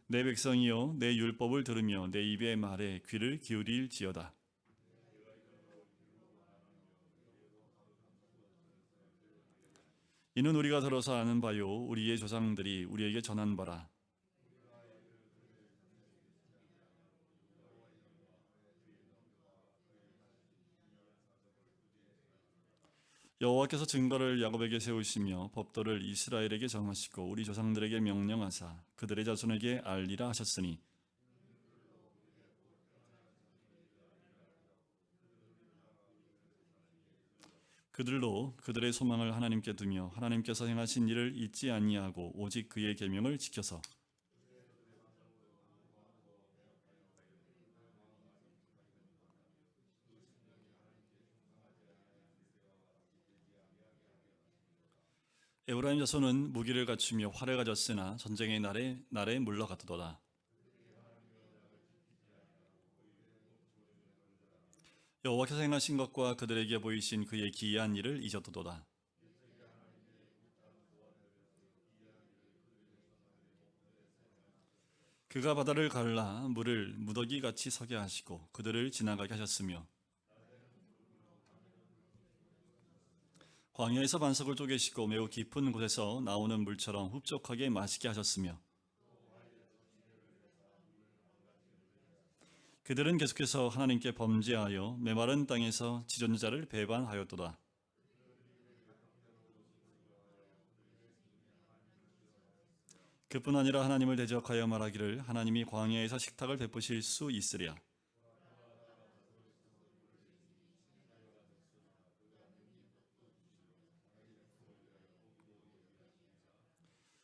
내 백성이여 내 율법을 들으며 내 입의 말에 귀를 기울일지어다. 이는 우리가 들어서 아는 바요 우리의 조상들이 우리에게 전한 바라. 여호와께서 증거를 야곱에게 세우시며 법도를 이스라엘에게 정하시고 우리 조상들에게 명령하사 그들의 자손에게 알리라 하셨으니 그들로 그들의 소망을 하나님께 두며 하나님께서 행하신 일을 잊지 아니하고 오직 그의 계명을 지켜서 에브라임 자손은 무기를 갖추며 활을 가졌으나 전쟁의 날에 물러가도다. 여호와께서 행하신 것과 그들에게 보이신 그의 기이한 일을 잊었도다. 그가 바다를 갈라 물을 무더기같이 서게 하시고 그들을 지나가게 하셨으며 광야에서 반석을 쪼개시고 매우 깊은 곳에서 나오는 물처럼 흡족하게 마시게 하셨으며 그들은 계속해서 하나님께 범죄하여 메마른 땅에서 지존자를 배반하였도다. 그뿐 아니라 하나님을 대적하여 말하기를 하나님이 광야에서 식탁을 베푸실 수 있으랴.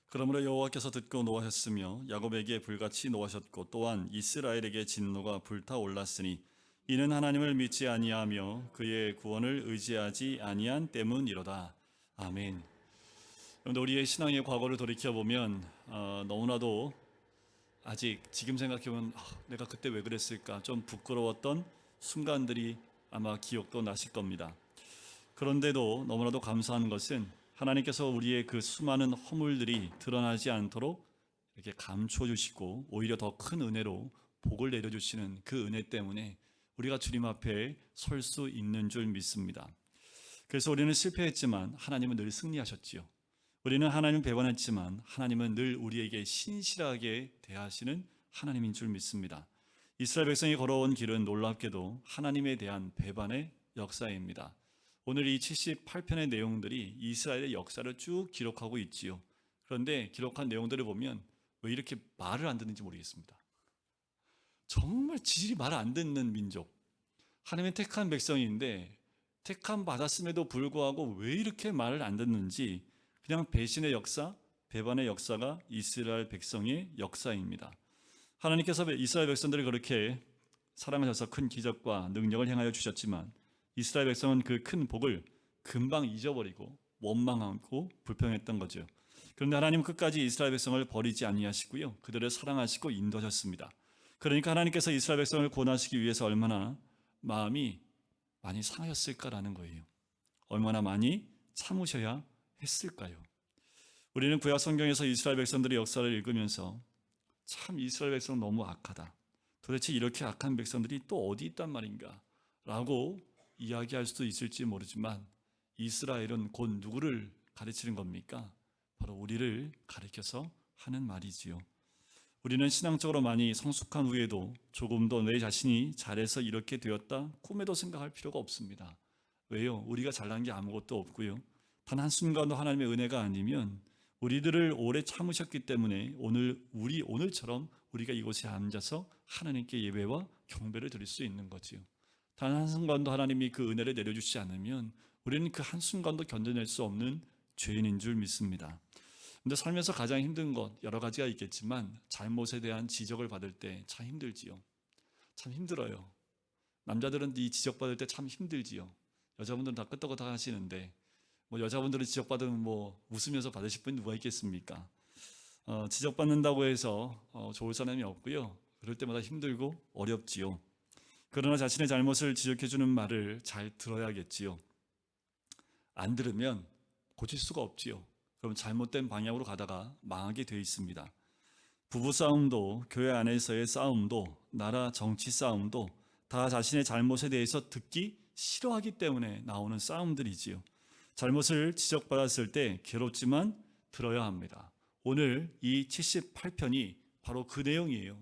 그러므로 여호와께서 듣고 노하셨으며 야곱에게 불같이 노하셨고 또한 이스라엘에게 진노가 불타올랐으니 이는 하나님을 믿지 아니하며 그의 구원을 의지하지 아니한 때문이로다. 아멘. 그런데 우리의 신앙의 과거를 돌이켜보면 너무나도 아직 지금 생각해보면 내가 그때 왜 그랬을까 좀 부끄러웠던 순간들이 아마 기억도 나실 겁니다. 그런데도 너무나도 감사한 것은 하나님께서 우리의 그 수많은 허물들이 드러나지 않도록 이렇게 감춰 주시고 오히려 더 큰 은혜로 복을 내려주시는 그 은혜 때문에 우리가 주님 앞에 설 수 있는 줄 믿습니다. 그래서 우리는 실패했지만 하나님은 늘 승리하셨지요. 우리는 하나님을 배반했지만 하나님은 늘 우리에게 신실하게 대하시는 하나님인 줄 믿습니다. 이스라엘 백성이 걸어온 길은 놀랍게도 하나님에 대한 배반의 역사입니다. 오늘 이 78편의 내용들이 이스라엘의 역사를 쭉 기록하고 있지요. 그런데 기록한 내용들을 보면 왜 이렇게 말을 안 듣는지 모르겠습니다. 정말 지질이 말을 안 듣는 민족. 하나님의 택한 백성인데 택함 받았음에도 불구하고 왜 이렇게 말을 안 듣는지 그냥 배신의 역사, 배반의 역사가 이스라엘 백성의 역사입니다. 하나님께서 이스라엘 백성들을 그렇게 사랑하셔서 큰 기적과 능력을 행하여 주셨지만 이스라엘 백성은 그 큰 복을 금방 잊어버리고 원망하고 불평했던 거죠. 그런데 하나님은 끝까지 이스라엘 백성을 버리지 아니하시고요. 그들을 사랑하시고 인도하셨습니다. 그러니까 하나님께서 이스라엘 백성을 구원하시기 위해서 얼마나 마음이 많이 상하셨을까라는 거예요. 얼마나 많이 참으셔야 했을까요? 우리는 구약 성경에서 이스라엘 백성들의 역사를 읽으면서 참 이스라엘 백성 너무 악하다. 도대체 이렇게 악한 백성들이 또 어디 있단 말인가? 라고 이야기할 수도 있을지 모르지만 이스라엘은 곧 누구를 가르치는 겁니까? 바로 우리를 가리켜서 하는 말이지요. 우리는 신앙적으로 많이 성숙한 후에도 조금도 내 자신이 잘해서 이렇게 되었다 꿈에도 생각할 필요가 없습니다. 왜요? 우리가 잘난 게 아무것도 없고요. 단 한순간도 하나님의 은혜가 아니면 우리들을 오래 참으셨기 때문에 오늘처럼 우리가 이곳에 앉아서 하나님께 예배와 경배를 드릴 수 있는 거지요. 단 한순간도 하나님이 그 은혜를 내려주시지 않으면 우리는 그 한순간도 견뎌낼 수 없는 죄인인 줄 믿습니다. 근데 살면서 가장 힘든 것 여러 가지가 있겠지만 잘못에 대한 지적을 받을 때 참 힘들지요. 참 힘들어요. 남자들은 이 지적받을 때 참 힘들지요. 여자분들은 다 끄떡끄떡 하시는데 여자분들은 지적받으면 웃으면서 받으실 분이 누가 있겠습니까? 지적받는다고 해서 좋을 사람이 없고요. 그럴 때마다 힘들고 어렵지요. 그러나 자신의 잘못을 지적해주는 말을 잘 들어야겠지요. 안 들으면 고칠 수가 없지요. 그럼 잘못된 방향으로 가다가 망하게 되어 있습니다. 부부 싸움도, 교회 안에서의 싸움도, 나라 정치 싸움도 다 자신의 잘못에 대해서 듣기 싫어하기 때문에 나오는 싸움들이지요. 잘못을 지적받았을 때 괴롭지만 들어야 합니다. 오늘 이 78편이 바로 그 내용이에요.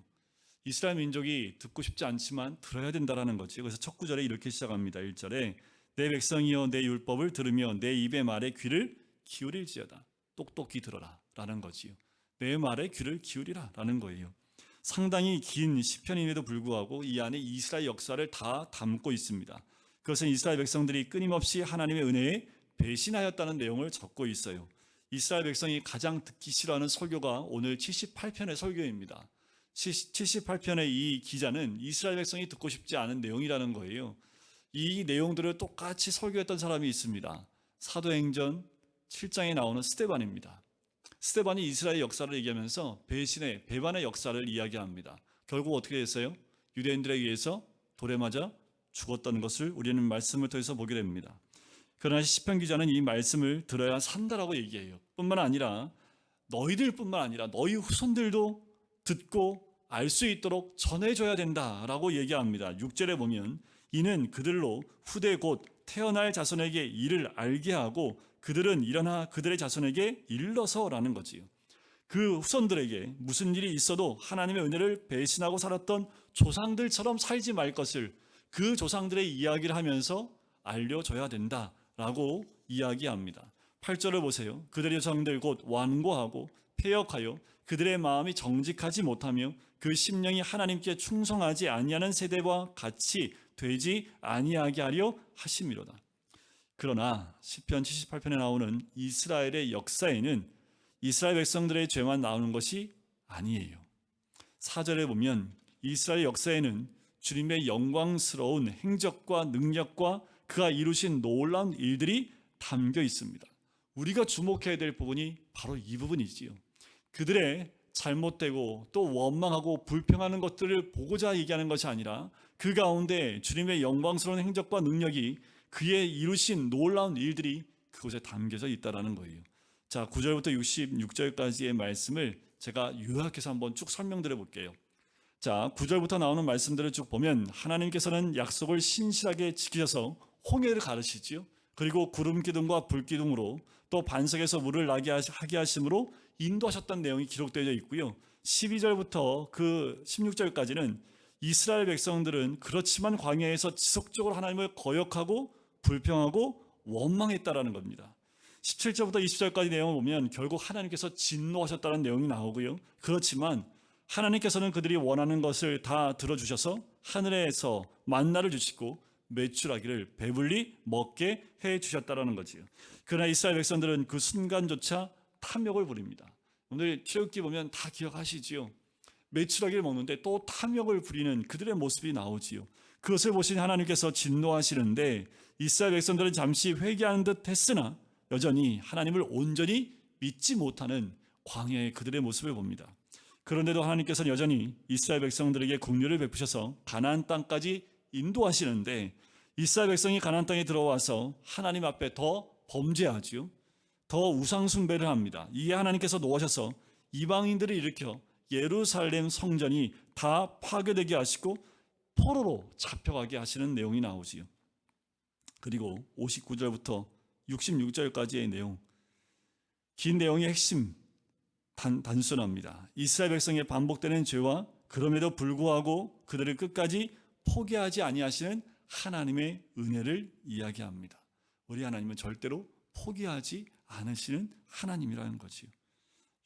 이스라엘 민족이 듣고 싶지 않지만 들어야 된다라는 거지. 그래서 첫 구절에 이렇게 시작합니다. 1절에 내 백성이여 내 율법을 들으며 내 입의 말에 귀를 기울일지어다. 똑똑히 들어라 라는 거지요. 내 말에 귀를 기울이라 라는 거예요. 상당히 긴 시편임에도 불구하고 이 안에 이스라엘 역사를 다 담고 있습니다. 그것은 이스라엘 백성들이 끊임없이 하나님의 은혜에 배신하였다는 내용을 적고 있어요. 이스라엘 백성이 가장 듣기 싫어하는 설교가 오늘 78편의 설교입니다. 78편의 이 기자는 이스라엘 백성이 듣고 싶지 않은 내용이라는 거예요. 이 내용들을 똑같이 설교했던 사람이 있습니다. 사도행전 7장에 나오는 스데반입니다. 스데반이 이스라엘 역사를 얘기하면서 배반의 역사를 이야기합니다. 결국 어떻게 됐어요? 유대인들에 의해서 돌에 맞아 죽었던 것을 우리는 말씀을 통해서 보게 됩니다. 그러나 시편 기자는 이 말씀을 들어야 산다라고 얘기해요. 뿐만 아니라 너희들뿐만 아니라 너희 후손들도 듣고 알 수 있도록 전해줘야 된다라고 얘기합니다. 6절에 보면 이는 그들로 후대 곧 태어날 자손에게 이를 알게 하고 그들은 일어나 그들의 자손에게 일러서라는 거지요. 그 후손들에게 무슨 일이 있어도 하나님의 은혜를 배신하고 살았던 조상들처럼 살지 말 것을 그 조상들의 이야기를 하면서 알려줘야 된다라고 이야기합니다. 8절을 보세요. 그들의 조상들 곧 완고하고 패역하여 그들의 마음이 정직하지 못하며 그 심령이 하나님께 충성하지 아니하는 세대와 같이 되지 아니하게 하려 하심이로다. 그러나 시편 78편에 나오는 이스라엘의 역사에는 이스라엘 백성들의 죄만 나오는 것이 아니에요. 4절에 보면 이스라엘 역사에는 주님의 영광스러운 행적과 능력과 그가 이루신 놀라운 일들이 담겨 있습니다. 우리가 주목해야 될 부분이 바로 이 부분이지요. 그들의 잘못되고 또 원망하고 불평하는 것들을 보고자 얘기하는 것이 아니라 그 가운데 주님의 영광스러운 행적과 능력이 그의 이루신 놀라운 일들이 그곳에 담겨져 있다는 거예요. 자, 9절부터 66절까지의 말씀을 제가 요약해서 한번 쭉 설명드려 볼게요. 자, 9절부터 나오는 말씀들을 쭉 보면 하나님께서는 약속을 신실하게 지키셔서 홍해를 가르시지요. 그리고 구름 기둥과 불 기둥으로 또 반석에서 물을 나게 하게 하심으로 인도하셨다는 내용이 기록되어 있고요. 12절부터 그 16절까지는 이스라엘 백성들은 그렇지만 광야에서 지속적으로 하나님을 거역하고 불평하고 원망했다라는 겁니다. 17절부터 20절까지 내용을 보면 결국 하나님께서 진노하셨다는 내용이 나오고요. 그렇지만 하나님께서는 그들이 원하는 것을 다 들어주셔서 하늘에서 만나를 주시고 매출하기를 배불리 먹게 해주셨다는 거지요. 그러나 이스라엘 백성들은 그 순간조차 탐욕을 부립니다. 오늘 출애굽기 보면 다 기억하시지요. 매출하기를 먹는데 또 탐욕을 부리는 그들의 모습이 나오지요. 그것을 보신 하나님께서 진노하시는데 이스라엘 백성들은 잠시 회개하는 듯 했으나 여전히 하나님을 온전히 믿지 못하는 광야의 그들의 모습을 봅니다. 그런데도 하나님께서는 여전히 이스라엘 백성들에게 긍휼을 베푸셔서 가나안 땅까지 인도하시는데 이스라엘 백성이 가나안 땅에 들어와서 하나님 앞에 더 범죄하지요. 더 우상 숭배를 합니다. 이에 하나님께서 노하셔서 이방인들을 일으켜 예루살렘 성전이 다 파괴되게 하시고 포로로 잡혀가게 하시는 내용이 나오지요. 그리고 59절부터 66절까지의 내용, 긴 내용의 핵심 단순합니다. 이스라엘 백성의 반복되는 죄와 그럼에도 불구하고 그들을 끝까지 포기하지 아니하시는 하나님의 은혜를 이야기합니다. 우리 하나님은 절대로 포기하지 않으시는 하나님이라는 거지요.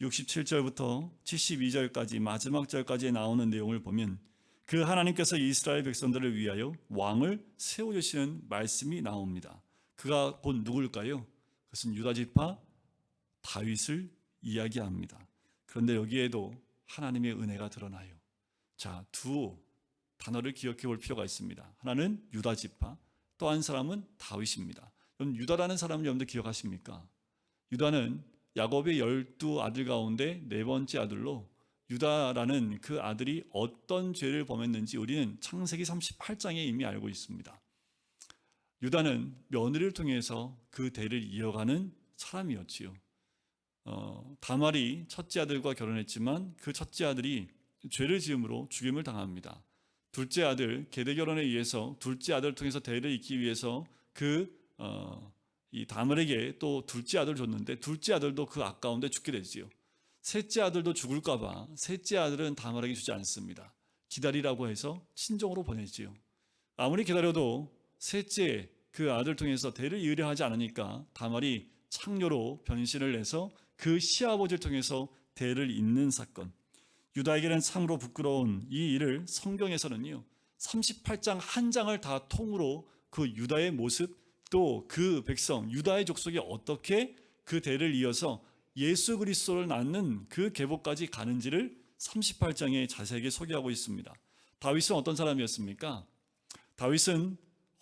67절부터 72절까지 마지막 절까지 나오는 내용을 보면 그 하나님께서 이스라엘 백성들을 위하여 왕을 세워주시는 말씀이 나옵니다. 그가 곧 누굴까요? 그것은 유다지파 다윗을 이야기합니다. 그런데 여기에도 하나님의 은혜가 드러나요. 자, 두 단어를 기억해 볼 필요가 있습니다. 하나는 유다지파, 또 한 사람은 다윗입니다. 그럼 유다라는 사람을 여러분들 기억하십니까? 유다는 야곱의 12아들 가운데 네 번째 아들로 유다라는 그 아들이 어떤 죄를 범했는지 우리는 창세기 38장에 이미 알고 있습니다. 유다는 며느리를 통해서 그 대를 이어가는 사람이었지요. 다말이 첫째 아들과 결혼했지만 그 첫째 아들이 죄를 지음으로 죽임을 당합니다. 둘째 아들 계대 결혼에 의해서 둘째 아들을 통해서 대를 잇기 위해서 이 다말에게 또 둘째 아들을 줬는데 둘째 아들도 그 아까운데 죽게 되지요. 셋째 아들도 죽을까봐 셋째 아들은 다말에게 주지 않습니다. 기다리라고 해서 친정으로 보내지요. 아무리 기다려도 셋째 그 아들 통해서 대를 이으려 하지 않으니까 다말이 창녀로 변신을 해서 그 시아버지를 통해서 대를 잇는 사건. 유다에게는 참으로 부끄러운 이 일을 성경에서는요 38장 한 장을 다 통으로 그 유다의 모습 또 그 백성 유다의 족속이 어떻게 그 대를 이어서 예수 그리스도를 낳는 그 계보까지 가는지를 38장에 자세하게 소개하고 있습니다. 다윗은 어떤 사람이었습니까? 다윗은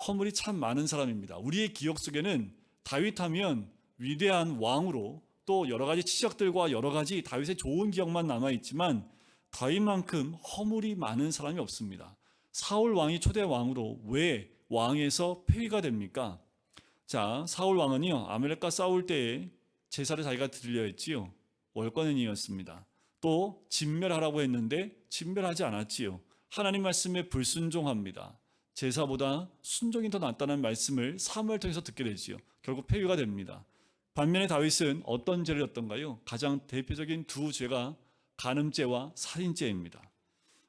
허물이 참 많은 사람입니다. 우리의 기억 속에는 다윗하면 위대한 왕으로 또 여러 가지 치적들과 여러 가지 다윗의 좋은 기억만 남아있지만 다윗만큼 허물이 많은 사람이 없습니다. 사울 왕이 초대 왕으로 왜 왕에서 폐위가 됩니까? 자, 사울 왕은요 아말렉과 싸울 때에 제사를 자기가 드리려 했지요. 월권인이었습니다. 또 진멸하라고 했는데 진멸하지 않았지요. 하나님 말씀에 불순종합니다. 제사보다 순종이 더 낫다는 말씀을 사무엘 통해서 듣게 되지요. 결국 폐위가 됩니다. 반면에 다윗은 어떤 죄를 졌던가요? 가장 대표적인 두 죄가 간음죄와 살인죄입니다.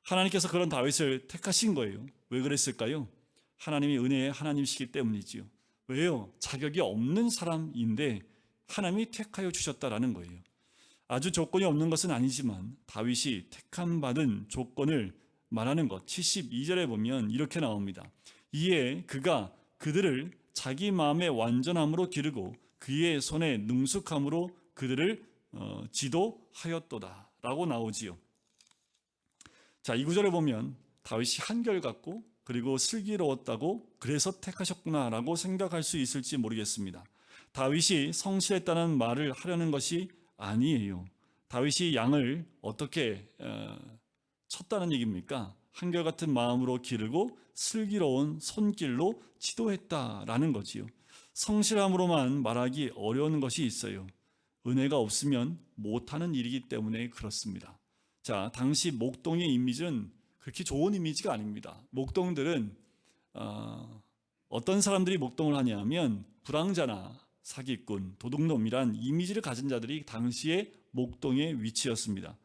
하나님께서 그런 다윗을 택하신 거예요. 왜 그랬을까요? 하나님이 은혜의 하나님이시기 때문이지요. 왜요? 자격이 없는 사람인데 하나님이 택하여 주셨다라는 거예요. 아주 조건이 없는 것은 아니지만 다윗이 택함 받은 조건을 말하는 것 72절에 보면 이렇게 나옵니다. 이에 그가 그들을 자기 마음의 완전함으로 기르고 그의 손에 능숙함으로 그들을 지도하였도다 라고 나오지요. 자, 이 구절을 보면 다윗이 한결같고 그리고 슬기로웠다고 그래서 택하셨구나 라고 생각할 수 있을지 모르겠습니다. 다윗이 성실했다는 말을 하려는 것이 아니에요. 다윗이 양을 어떻게 쳤다는 얘기입니까? 한결같은 마음으로 기르고 슬기로운 손길로 지도했다라는 거지요. 성실함으로만 말하기 어려운 것이 있어요. 은혜가 없으면 못하는 일이기 때문에 그렇습니다. 자, 당시 목동의 이미지는 그렇게 좋은 이미지가 아닙니다. 목동들은 어떤 사람들이 목동을 하냐면 불황자나 사기꾼, 도둑놈이란 이미지를 가진 자들이 당시의 목동의 위치였습니다.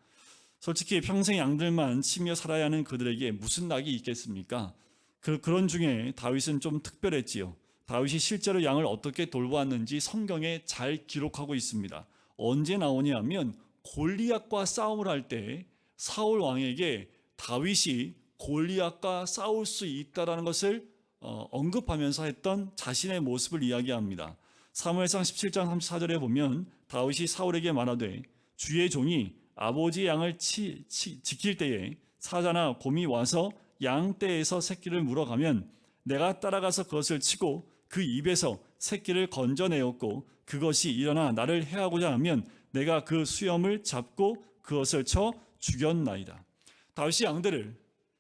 솔직히 평생 양들만 치며 살아야 하는 그들에게 무슨 낙이 있겠습니까? 그런 중에 다윗은 좀 특별했지요. 다윗이 실제로 양을 어떻게 돌보았는지 성경에 잘 기록하고 있습니다. 언제 나오냐 하면 골리앗과 싸움을 할 때 사울 왕에게 다윗이 골리앗과 싸울 수 있다라는 것을 언급하면서 했던 자신의 모습을 이야기합니다. 사무엘상 17장 34절에 보면 다윗이 사울에게 말하되 주의 종이 아버지 양을 지킬 때에 사자나 곰이 와서 양 떼에서 새끼를 물어가면 내가 따라가서 그것을 치고 그 입에서 새끼를 건져내었고 그것이 일어나 나를 해하고자 하면 내가 그 수염을 잡고 그것을 쳐 죽였나이다. 다윗이 양들을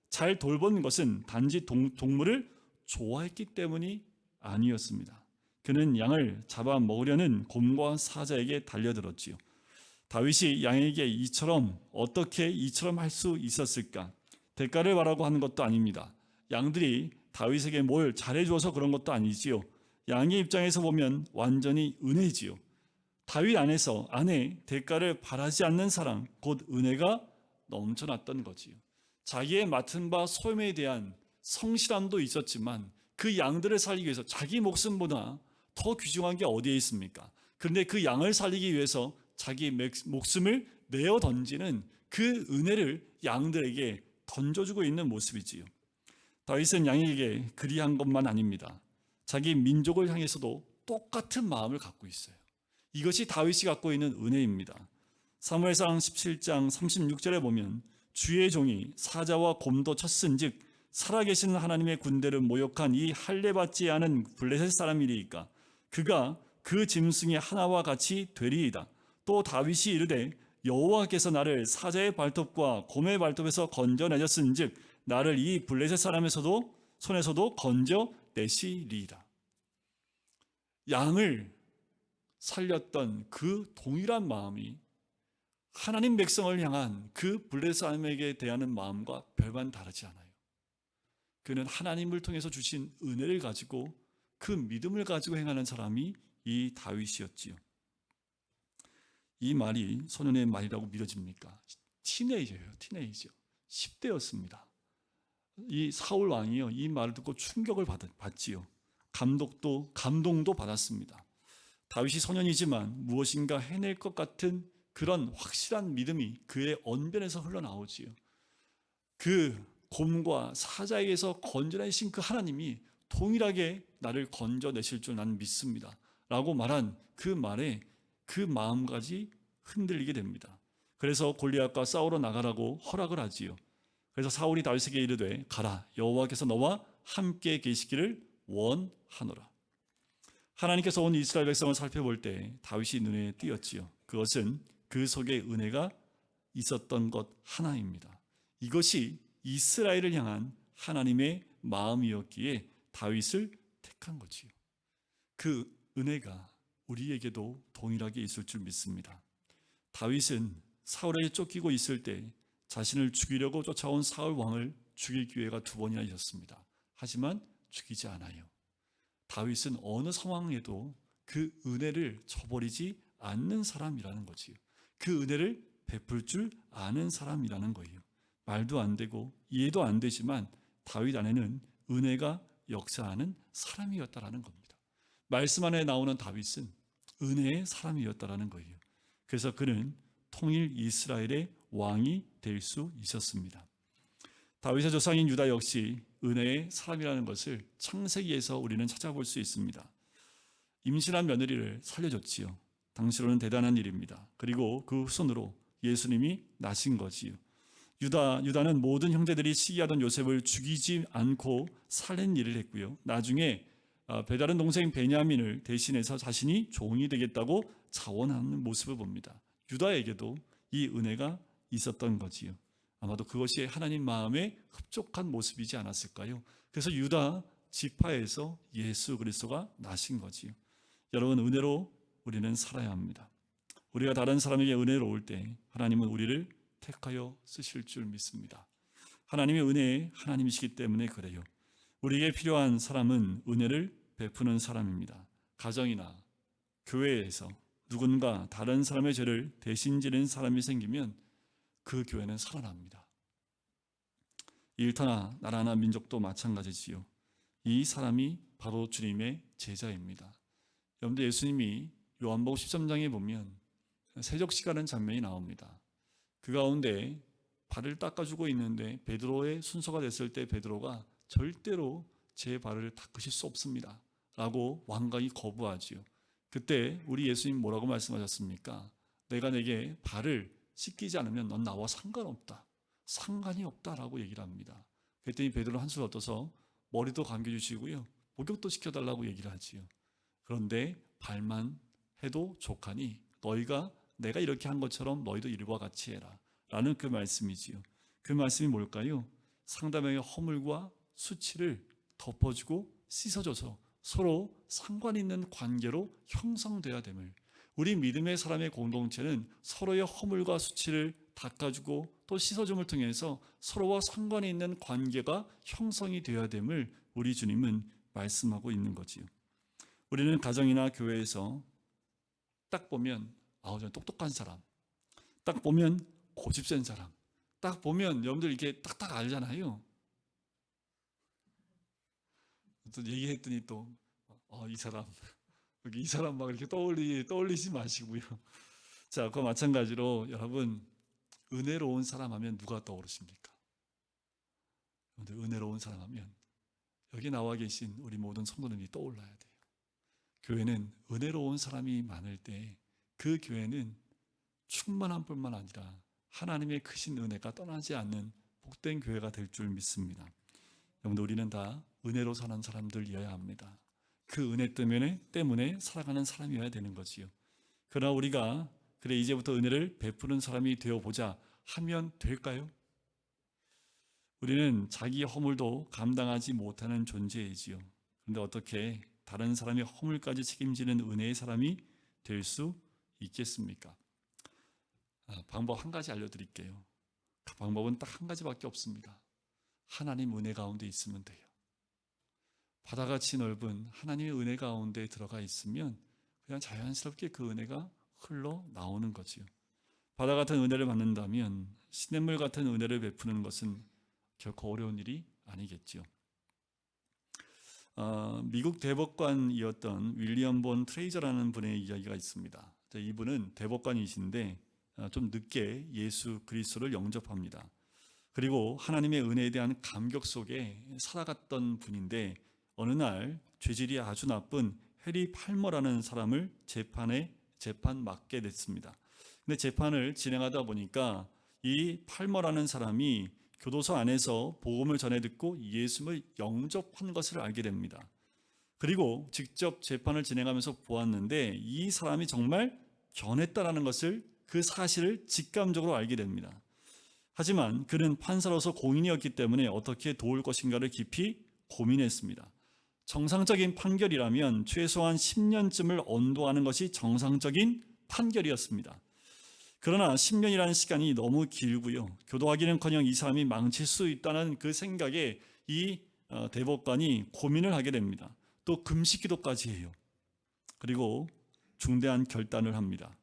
잘 돌본 것은 단지 동물을 좋아했기 때문이 아니었습니다. 그는 양을 잡아먹으려는 곰과 사자에게 달려들었지요. 다윗이 양에게 어떻게 이처럼 할 수 있었을까? 대가를 바라고 하는 것도 아닙니다. 양들이 다윗에게 뭘 잘해줘서 그런 것도 아니지요. 양의 입장에서 보면 완전히 은혜지요. 다윗 안에 대가를 바라지 않는 사랑, 곧 은혜가 넘쳐났던 거지요. 자기의 맡은 바 소임에 대한 성실함도 있었지만 그 양들을 살리기 위해서 자기 목숨보다 더 귀중한 게 어디에 있습니까? 그런데 그 양을 살리기 위해서 자기 목숨을 내어 던지는 그 은혜를 양들에게 던져주고 있는 모습이지요. 다윗은 양에게 그리한 것만 아닙니다. 자기 민족을 향해서도 똑같은 마음을 갖고 있어요. 이것이 다윗이 갖고 있는 은혜입니다. 사무엘상 17장 36절에 보면 주의 종이 사자와 곰도 쳤은즉 살아계신 하나님의 군대를 모욕한 이 할례받지 않은 블레셋 사람이리이까 그가 그 짐승이 하나와 같이 되리이다. 또 다윗이 이르되 여호와께서 나를 사자의 발톱과 곰의 발톱에서 건져내셨은즉 나를 이 블레셋 사람의 손에서도 건져내시리이다. 양을 살렸던 그 동일한 마음이 하나님 백성을 향한 그 블레셋에게 대하는 마음과 별반 다르지 않아요. 그는 하나님을 통해서 주신 은혜를 가지고 그 믿음을 가지고 행하는 사람이 이 다윗이었지요. 이 말이 소년의 말이라고 믿어집니까? 티네이저예요. 티네이저. 10대였습니다. 이 사울 왕이요, 이 말을 듣고 충격을 받지요. 감동도 받았습니다. 다윗이 소년이지만 무엇인가 해낼 것 같은 그런 확실한 믿음이 그의 언변에서 흘러나오지요. 그 곰과 사자에게서 건져내신 그 하나님이 동일하게 나를 건져내실 줄 나는 믿습니다 라고 말한 그 말에 그 마음까지 흔들리게 됩니다. 그래서 골리앗과 싸우러 나가라고 허락을 하지요. 그래서 사울이 다윗에게 이르되 가라, 여호와께서 너와 함께 계시기를 원하노라. 하나님께서 온 이스라엘 백성을 살펴볼 때 다윗이 눈에 띄었지요. 그것은 그 속에 은혜가 있었던 것 하나입니다. 이것이 이스라엘을 향한 하나님의 마음이었기에 다윗을 택한 거지요. 그 은혜가 우리에게도 동일하게 있을 줄 믿습니다. 다윗은 사울에게 쫓기고 있을 때 자신을 죽이려고 쫓아온 사울 왕을 죽일 기회가 2번이나 있었습니다. 하지만 죽이지 않아요. 다윗은 어느 상황에도 그 은혜를 저버리지 않는 사람이라는 거지요. 그 은혜를 베풀 줄 아는 사람이라는 거예요. 말도 안 되고 이해도 안 되지만 다윗 안에는 은혜가 역사하는 사람이었다라는 겁니다. 말씀 안에 나오는 다윗은 은혜의 사람이었다라는 거예요. 그래서 그는 통일 이스라엘의 왕이 될 수 있었습니다. 다윗의 조상인 유다 역시 은혜의 사람이라는 것을 창세기에서 우리는 찾아볼 수 있습니다. 임신한 며느리를 살려줬지요. 당시로는 대단한 일입니다. 그리고 그 후손으로 예수님이 나신 거지요. 유다는 모든 형제들이 시기하던 요셉을 죽이지 않고 살린 일을 했고요. 나중에 배다른 동생 베냐민을 대신해서 자신이 종이 되겠다고 자원하는 모습을 봅니다. 유다에게도 이 은혜가 있었던 거지요. 아마도 그것이 하나님 마음에 흡족한 모습이지 않았을까요? 그래서 유다 지파에서 예수 그리스도가 나신 거지요. 여러분, 은혜로 우리는 살아야 합니다. 우리가 다른 사람에게 은혜로울 때 하나님은 우리를 택하여 쓰실 줄 믿습니다. 하나님의 은혜의 하나님이시기 때문에 그래요. 우리에게 필요한 사람은 은혜를 베푸는 사람입니다. 가정이나 교회에서 누군가 다른 사람의 죄를 대신 지는 사람이 생기면 그 교회는 살아납니다. 일터나 나라나 민족도 마찬가지지요. 이 사람이 바로 주님의 제자입니다. 여러분들, 예수님이 요한복음 13장에 보면 세족시가는 장면이 나옵니다. 그 가운데 발을 닦아주고 있는데 베드로의 순서가 됐을 때 베드로가 절대로 제 발을 닦으실 수 없습니다 라고 완강히 거부하지요. 그때 우리 예수님 뭐라고 말씀하셨습니까? 내가 내게 발을 씻기지 않으면 넌 나와 상관없다, 상관이 없다라고 얘기를 합니다. 그랬더니 베드로 한술 얻어서 머리도 감겨주시고요, 목욕도 시켜달라고 얘기를 하지요. 그런데 발만 해도 족하니 너희가 내가 이렇게 한 것처럼 너희도 이와 같이 해라 라는 그 말씀이지요. 그 말씀이 뭘까요? 상대방의 허물과 수치를 덮어주고 씻어줘서 서로 상관 있는 관계로 형성돼야 됨을, 우리 믿음의 사람의 공동체는 서로의 허물과 수치를 닦아주고 또 씻어줌을 통해서 서로와 상관이 있는 관계가 형성이 되어야 됨을 우리 주님은 말씀하고 있는 거지요. 우리는 가정이나 교회에서 딱 보면 저 똑똑한 사람, 딱 보면 고집센 사람, 딱 보면 여러분들 이렇게 딱딱 알잖아요. 또 얘기했더니 또 이 사람 막 이렇게 떠올리지 마시고요. 자, 그와 마찬가지로 여러분, 은혜로운 사람 하면 누가 떠오르십니까? 여러분들, 은혜로운 사람 하면 여기 나와 계신 우리 모든 성도님이 떠올라야 돼요. 교회는 은혜로운 사람이 많을 때 그 교회는 충만한 뿐만 아니라 하나님의 크신 은혜가 떠나지 않는 복된 교회가 될 줄 믿습니다. 여러분들, 우리는 다 은혜로 사는 사람들이어야 합니다. 그 은혜 때문에 살아가는 사람이어야 되는 거지요. 그러나 우리가 이제부터 은혜를 베푸는 사람이 되어보자 하면 될까요? 우리는 자기 허물도 감당하지 못하는 존재이지요. 그런데 어떻게 다른 사람의 허물까지 책임지는 은혜의 사람이 될 수 있겠습니까? 방법 한 가지 알려드릴게요. 그 방법은 딱 한 가지밖에 없습니다. 하나님 은혜 가운데 있으면 돼요. 바다같이 넓은 하나님의 은혜 가운데 들어가 있으면 그냥 자연스럽게 그 은혜가 흘러나오는 거지요. 바다 같은 은혜를 받는다면 시냇물 같은 은혜를 베푸는 것은 결코 어려운 일이 아니겠죠. 미국 대법관이었던 윌리엄 본 트레이저라는 분의 이야기가 있습니다. 이분은 대법관이신데 좀 늦게 예수 그리스도를 영접합니다. 그리고 하나님의 은혜에 대한 감격 속에 살아갔던 분인데 어느 날 죄질이 아주 나쁜 해리 팔머라는 사람을 재판 맡게 됐습니다. 근데 재판을 진행하다 보니까 이 팔머라는 사람이 교도소 안에서 복음을 전해 듣고 예수님을 영접한 것을 알게 됩니다. 그리고 직접 재판을 진행하면서 보았는데 이 사람이 정말 변했다라는 것을, 그 사실을 직감적으로 알게 됩니다. 하지만 그는 판사로서 공인이었기 때문에 어떻게 도울 것인가를 깊이 고민했습니다. 정상적인 판결이라면 최소한 10년쯤을 언도하는 것이 정상적인 판결이었습니다. 그러나 10년이라는 시간이 너무 길고요. 교도하기는커녕 이 사람이 망칠 수 있다는 그 생각에 이 대법관이 고민을 하게 됩니다. 또 금식기도까지 해요. 그리고 중대한 결단을 합니다.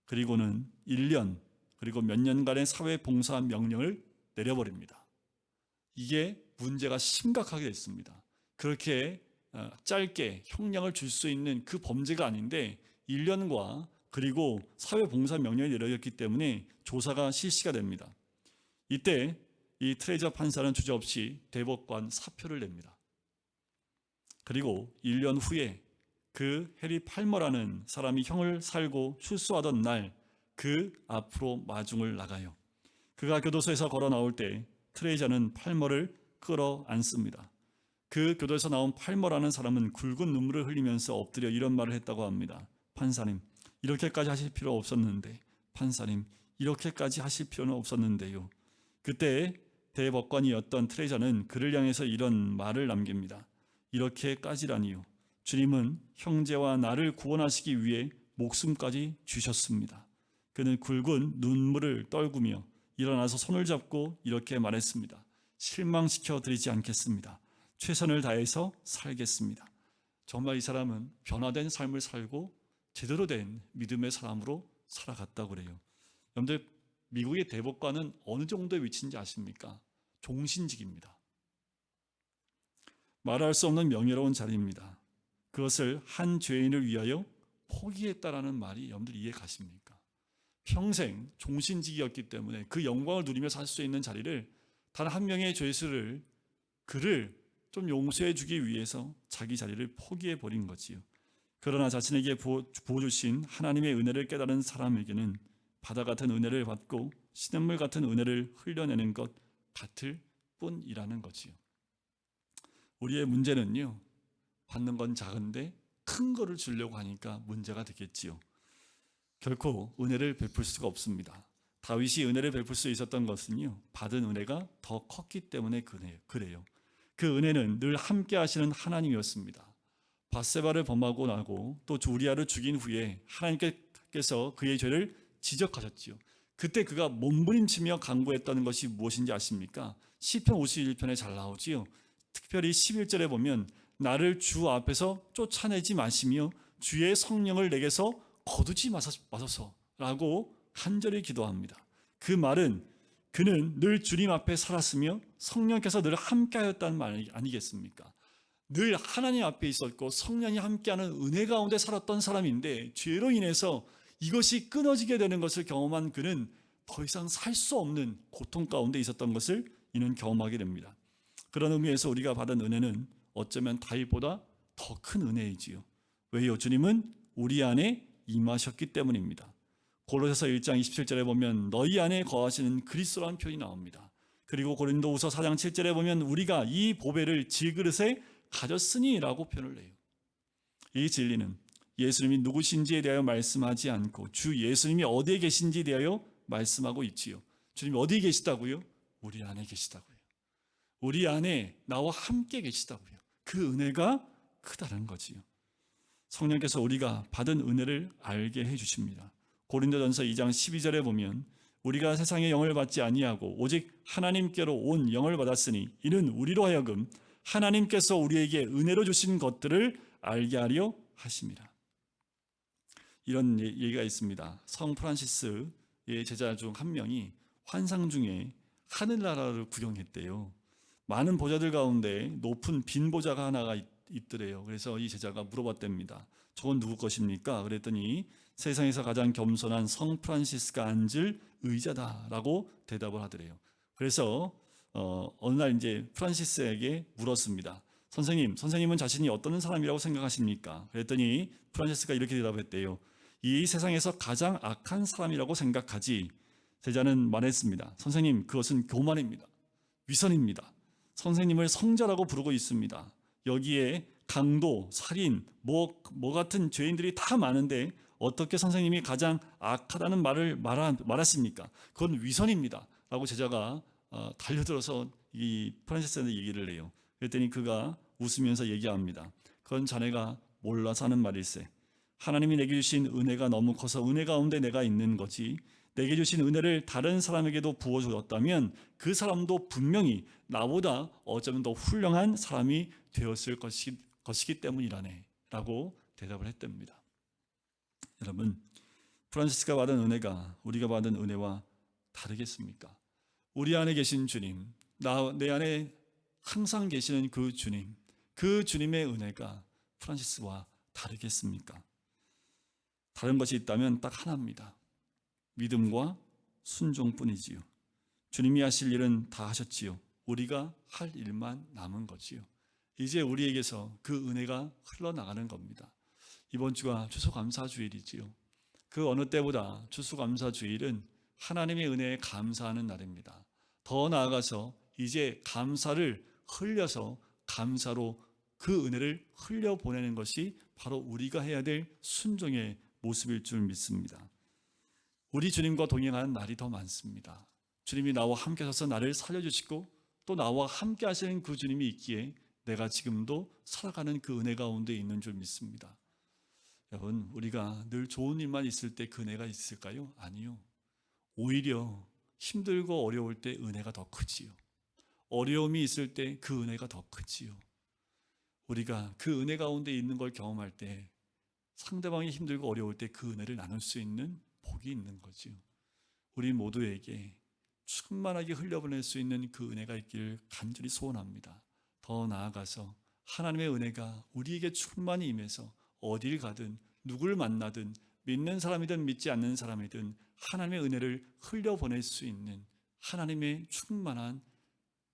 그리고는 1년 그리고 몇 년간의 사회봉사 명령을 내려버립니다. 이게 문제가 심각하게 됐습니다. 그렇게 짧게 형량을 줄 수 있는 그 범죄가 아닌데 1년과 그리고 사회봉사 명령이 내려졌기 때문에 조사가 실시가 됩니다. 이때 이 트레저 판사는 주저없이 대법관 사표를 냅니다. 그리고 1년 후에 그 해리 팔머라는 사람이 형을 살고 출소하던 날 그 앞으로 마중을 나가요. 그가 교도소에서 걸어 나올 때 트레저는 팔머를 끌어안습니다. 그 교도에서 나온 팔머라는 사람은 굵은 눈물을 흘리면서 엎드려 이런 말을 했다고 합니다. 판사님, 이렇게까지 하실 필요 없었는데, 판사님, 이렇게까지 하실 필요는 없었는데요. 그때 대법관이었던 트레저는 그를 향해서 이런 말을 남깁니다. 이렇게까지라니요. 주님은 형제와 나를 구원하시기 위해 목숨까지 주셨습니다. 그는 굵은 눈물을 떨구며 일어나서 손을 잡고 이렇게 말했습니다. 실망시켜 드리지 않겠습니다. 최선을 다해서 살겠습니다. 정말 이 사람은 변화된 삶을 살고 제대로 된 믿음의 사람으로 살아갔다고 그래요. 여러분들, 미국의 대법관은 어느 정도의 위치인지 아십니까? 종신직입니다. 말할 수 없는 명예로운 자리입니다. 그것을 한 죄인을 위하여 포기했다라는 말이 여러분들 이해 가십니까? 평생 종신직이었기 때문에 그 영광을 누리며 살 수 있는 자리를 단 한 명의 죄수를, 그를 좀 용서해 주기 위해서 자기 자리를 포기해 버린 거지요. 그러나 자신에게 부어주신 하나님의 은혜를 깨달은 사람에게는 바다 같은 은혜를 받고 시냇물 같은 은혜를 흘려내는 것 같을 뿐이라는 거지요. 우리의 문제는요, 받는 건 작은데 큰 거를 주려고 하니까 문제가 되겠지요. 결코 은혜를 베풀 수가 없습니다. 다윗이 은혜를 베풀 수 있었던 것은요, 받은 은혜가 더 컸기 때문에 그래요. 그 은혜는 늘 함께 하시는 하나님이었습니다. 밧세바를 범하고 나고 또 우리아를 죽인 후에 하나님께서 그의 죄를 지적하셨지요. 그때 그가 몸부림치며 간구했다는 것이 무엇인지 아십니까? 시편 51편에 잘 나오지요. 특별히 11절에 보면 나를 주 앞에서 쫓아내지 마시며 주의 성령을 내게서 거두지 마소서라고 간절히 기도합니다. 그 말은 그는 늘 주님 앞에 살았으며 성령께서 늘 함께하였다는 말 아니겠습니까? 늘 하나님 앞에 있었고 성령이 함께하는 은혜 가운데 살았던 사람인데 죄로 인해서 이것이 끊어지게 되는 것을 경험한 그는 더 이상 살 수 없는 고통 가운데 있었던 것을 이는 경험하게 됩니다. 그런 의미에서 우리가 받은 은혜는 어쩌면 다윗보다 더 큰 은혜이지요. 왜요? 주님은 우리 안에 임하셨기 때문입니다. 고로새서 1장 27절에 보면 너희 안에 거하시는 그리스도라는 표현이 나옵니다. 그리고 고린도후서 4장 7절에 보면 우리가 이 보배를 질그릇에 가졌으니 라고 표현을 해요. 이 진리는 예수님이 누구신지에 대하여 말씀하지 않고 주 예수님이 어디에 계신지에 대하여 말씀하고 있지요. 주님이 어디에 계시다고요? 우리 안에 계시다고요. 우리 안에 나와 함께 계시다고요. 그 은혜가 크다는 거지요. 성령께서 우리가 받은 은혜를 알게 해주십니다. 고린도전서 2장 12절에 보면 우리가 세상의 영을 받지 아니하고 오직 하나님께로 온 영을 받았으니 이는 우리로 하여금 하나님께서 우리에게 은혜로 주신 것들을 알게 하려 하심이라. 이런 얘기가 있습니다. 성 프란시스의 제자 중 한 명이 환상 중에 하늘나라를 구경했대요. 많은 보좌들 가운데 높은 빈 보좌가 하나가 있더래요. 그래서 이 제자가 물어봤답니다. 저건 누구 것입니까? 그랬더니 세상에서 가장 겸손한 성 프란시스가 앉을 의자다라고 대답을 하더래요. 그래서 어느 날 이제 프란시스에게 물었습니다. 선생님은 자신이 어떤 사람이라고 생각하십니까? 그랬더니 프란시스가 이렇게 대답했대요. 이 세상에서 가장 악한 사람이라고 생각하지. 제자는 말했습니다. 선생님, 그것은 교만입니다. 위선입니다. 선생님을 성자라고 부르고 있습니다. 여기에 강도, 살인, 뭐 같은 죄인들이 다 많은데 어떻게 선생님이 가장 악하다는 말을 말하십니까? 그건 위선입니다. 라고 제자가 달려들어서 이 프란시스한테 얘기를 해요. 그랬더니 그가 웃으면서 얘기합니다. 그건 자네가 몰라서 하는 말일세. 하나님이 내게 주신 은혜가 너무 커서 은혜 가운데 내가 있는 거지. 내게 주신 은혜를 다른 사람에게도 부어주었다면 그 사람도 분명히 나보다 어쩌면 더 훌륭한 사람이 되었을 것이기 때문이라네 라고 대답을 했답니다. 여러분, 프란시스가 받은 은혜가 우리가 받은 은혜와 다르겠습니까? 우리 안에 계신 주님, 내 안에 항상 계시는 그 주님의 은혜가 프란시스와 다르겠습니까? 다른 것이 있다면 딱 하나입니다. 믿음과 순종뿐이지요. 주님이 하실 일은 다 하셨지요. 우리가 할 일만 남은 거지요. 이제 우리에게서 그 은혜가 흘러나가는 겁니다. 이번 주가 추수감사주일이지요. 그 어느 때보다 추수감사주일은 하나님의 은혜에 감사하는 날입니다. 더 나아가서 이제 감사를 흘려서 감사로 그 은혜를 흘려보내는 것이 바로 우리가 해야 될 순종의 모습일 줄 믿습니다. 우리 주님과 동행하는 날이 더 많습니다. 주님이 나와 함께 서서 나를 살려주시고 또 나와 함께 하시는 그 주님이 있기에 내가 지금도 살아가는 그 은혜 가운데 있는 줄 믿습니다. 여러분, 우리가 늘 좋은 일만 있을 때 그 은혜가 있을까요? 아니요. 오히려 힘들고 어려울 때 은혜가 더 크지요. 어려움이 있을 때 그 은혜가 더 크지요. 우리가 그 은혜 가운데 있는 걸 경험할 때 상대방이 힘들고 어려울 때 그 은혜를 나눌 수 있는 복이 있는 거지요. 우리 모두에게 충만하게 흘려보낼 수 있는 그 은혜가 있기를 간절히 소원합니다. 더 나아가서 하나님의 은혜가 우리에게 충만히 임해서 어딜 가든 누굴 만나든 믿는 사람이든 믿지 않는 사람이든 하나님의 은혜를 흘려보낼 수 있는 하나님의 충만한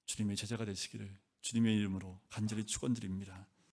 주님의 제자가 되시기를 주님의 이름으로 간절히 축원드립니다.